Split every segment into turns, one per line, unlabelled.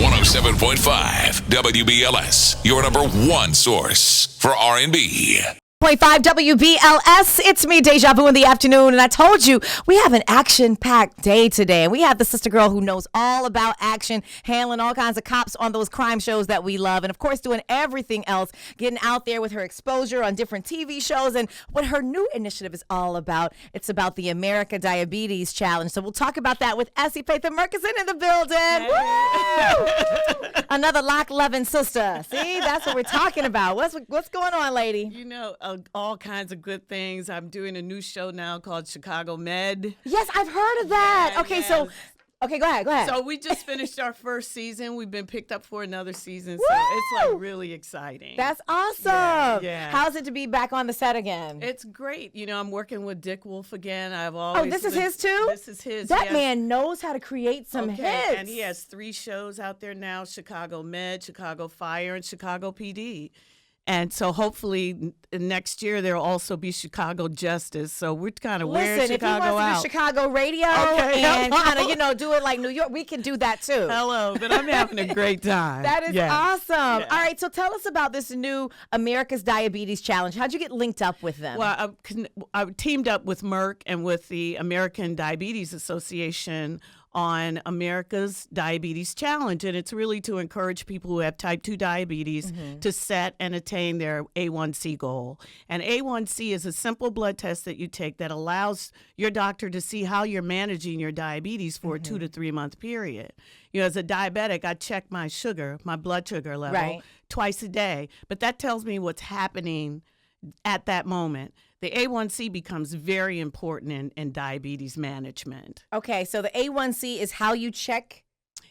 107.5 WBLS, your number one source for R&B.
107.5 WBLS. It's me, Déjà Vu, in the afternoon, and I told you we have an action-packed day today. And we have the sister girl who knows all about action, handling all kinds of cops on those crime shows that we love, and of course doing everything else, getting out there with her exposure on different TV shows and what her new initiative is all about. It's about the America Diabetes Challenge. So we'll talk about that with S Epatha Merkerson in the building. Woo! Another lock-loving sister. See, that's what we're talking about. What's going on, lady?
You know, all kinds of good things. I'm doing a new show now called Chicago Med.
Yes, I've heard of that.
Yeah,
okay,
yes.
so go ahead.
So we just finished our first season. We've been picked up for another season. So it's like really exciting.
That's awesome.
Yeah.
How's it to be back on the set again?
It's great. You know, I'm working with Dick Wolf again. I've always
this is his too?
This is his.
That man knows how to create some hits.
And he has 3 shows out there now: Chicago Med, Chicago Fire, and Chicago PD. And so hopefully next year there'll also be Chicago Justice. So we're kind of wearing Chicago out.
Listen, if he wants to do Chicago radio and kind of, do it like New York, we can do that too.
Hello, but I'm having a great time.
That is awesome.
Yeah.
All right, so tell us about this new America's Diabetes Challenge. How'd you get linked up with them?
Well, I teamed up with Merck and with the American Diabetes Association on America's Diabetes Challenge. And it's really to encourage people who have type 2 diabetes to set and attain their A1C goal. And A1C is a simple blood test that you take that allows your doctor to see how you're managing your diabetes for a 2 to 3 month period. You know, as a diabetic, I check my blood sugar level twice a day, but that tells me what's happening at that moment. The A1C becomes very important in diabetes management.
Okay, so the A1C is how you check?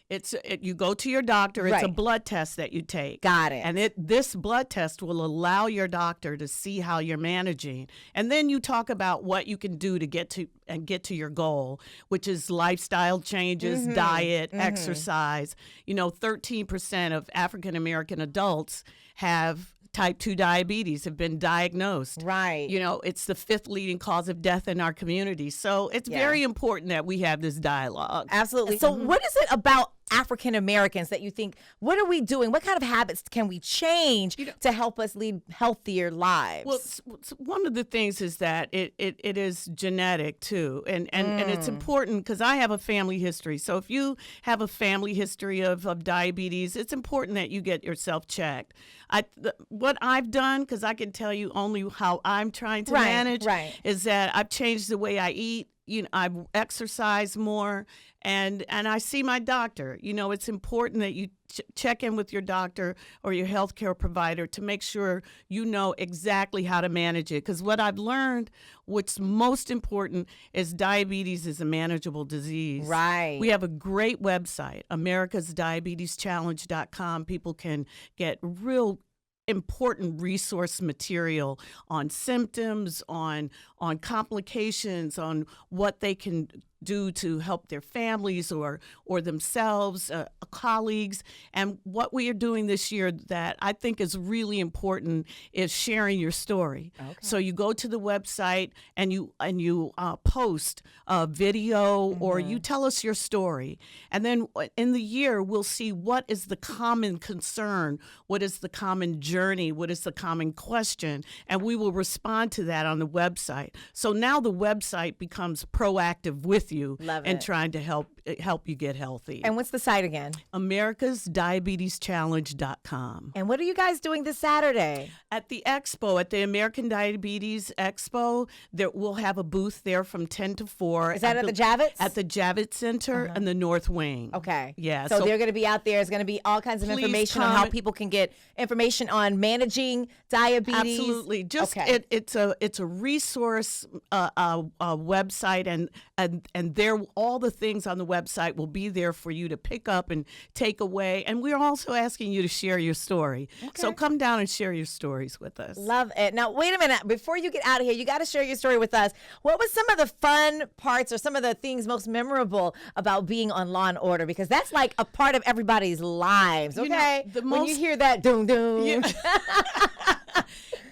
You go to your doctor. It's a blood test that you take.
Got it.
And this blood test will allow your doctor to see how you're managing. And then you talk about what you can do to get to your goal, which is lifestyle changes, diet, exercise. You know, 13% of African American adults have type 2 diabetes, have been diagnosed.
Right.
You know, it's the 5th leading cause of death in our community. So it's very important that we have this dialogue.
Absolutely. So what is it about African Americans that you think, what are we doing? What kind of habits can we change to help us lead healthier lives?
Well, one of the things is that it is genetic too. And it's important because I have a family history. So if you have a family history of diabetes, it's important that you get yourself checked. What I've done, because I can tell you only how I'm trying to manage, is that I've changed the way I eat. You know, I exercise more, and I see my doctor. You know, it's important that you check in with your doctor or your healthcare provider to make sure you know exactly how to manage it. Because what I've learned, what's most important, is diabetes is a manageable disease.
Right.
We have a great website, americasdiabeteschallenge.com. People can get real important resource material on symptoms, on complications, on what they can do to help their families or themselves, colleagues. And what we are doing this year that I think is really important is sharing your story. Okay. So you go to the website and you post a video or you tell us your story. And then in the year, we'll see what is the common concern, what is the common journey, what is the common question, and we will respond to that on the website. So now the website becomes proactive with you and trying to help you get healthy.
And what's the site again?
americasdiabeteschallenge.com.
And what are you guys doing this Saturday?
At the expo, at the American Diabetes Expo, we'll have a booth there from 10 to 4.
Is that at the Javits?
At the Javits Center in the North Wing.
Okay.
Yeah.
So they're going to be out there. There's going to be all kinds of information on how people can get information on managing diabetes.
Absolutely. It's a resource website, and there all the things on the website will be there for you to pick up and take away. And we're also asking you to share your story. Okay. So come down and share your stories with us.
Love it. Now, wait a minute. Before you get out of here, you got to share your story with us. What was some of the fun parts or some of the things most memorable about being on Law and Order? Because that's like a part of everybody's lives, okay? When you hear that doom doom.
Yeah.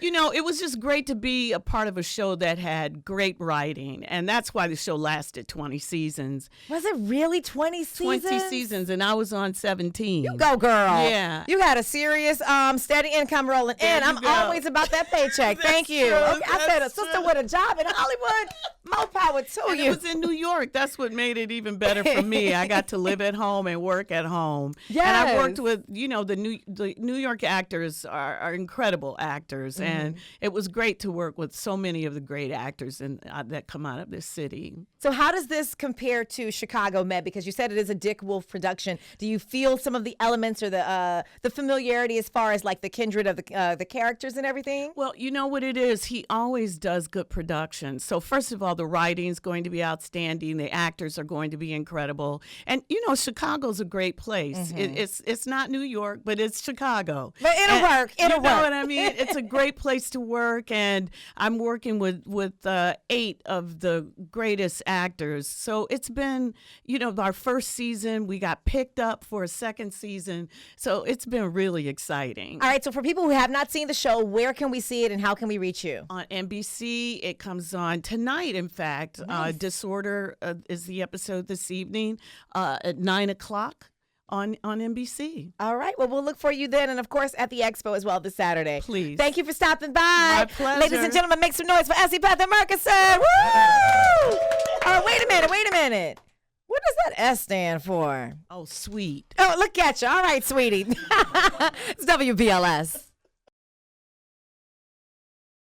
It was just great to be a part of a show that had great writing, and that's why the show lasted 20 seasons.
Was it really 20 seasons?
20 seasons, and I was on 17.
You go, girl.
Yeah.
You had a serious steady income rolling in. I'm always about that paycheck. Thank you.
True.
Okay, I said a sister with a job in Hollywood. More power to
And
you.
it was in New York. That's what made it even better for me. I got to live at home and work at home.
Yes.
And I worked with, the New York actors are incredible actors. And it was great to work with so many of the great actors that come out of this city.
So how does this compare to Chicago Med? Because you said it is a Dick Wolf production. Do you feel some of the elements or the familiarity as far as like the kindred of the characters and everything?
Well, you know what it is? He always does good production. So first of all, the writing's going to be outstanding. The actors are going to be incredible. And, Chicago's a great place. It's not New York, but it's Chicago.
But it'll work. It'll work.
You know what I mean? It's a great place to work, and I'm working with 8 of the greatest actors. So it's been, our first season. We got picked up for a second season. So it's been really exciting.
All right. So for people who have not seen the show, where can we see it and how can we reach you?
On NBC, it comes on tonight, in fact.
Nice.
Disorder is the episode this evening at 9 o'clock on NBC.
All right. Well, we'll look for you then. And, of course, at the expo as well this Saturday.
Please.
Thank you for stopping by.
My pleasure.
Ladies and gentlemen, make some noise for S Epatha Merkerson. Woo! Wait a minute. What does that S stand for?
Oh, sweet.
Oh, look at you. All right, sweetie. It's WBLS.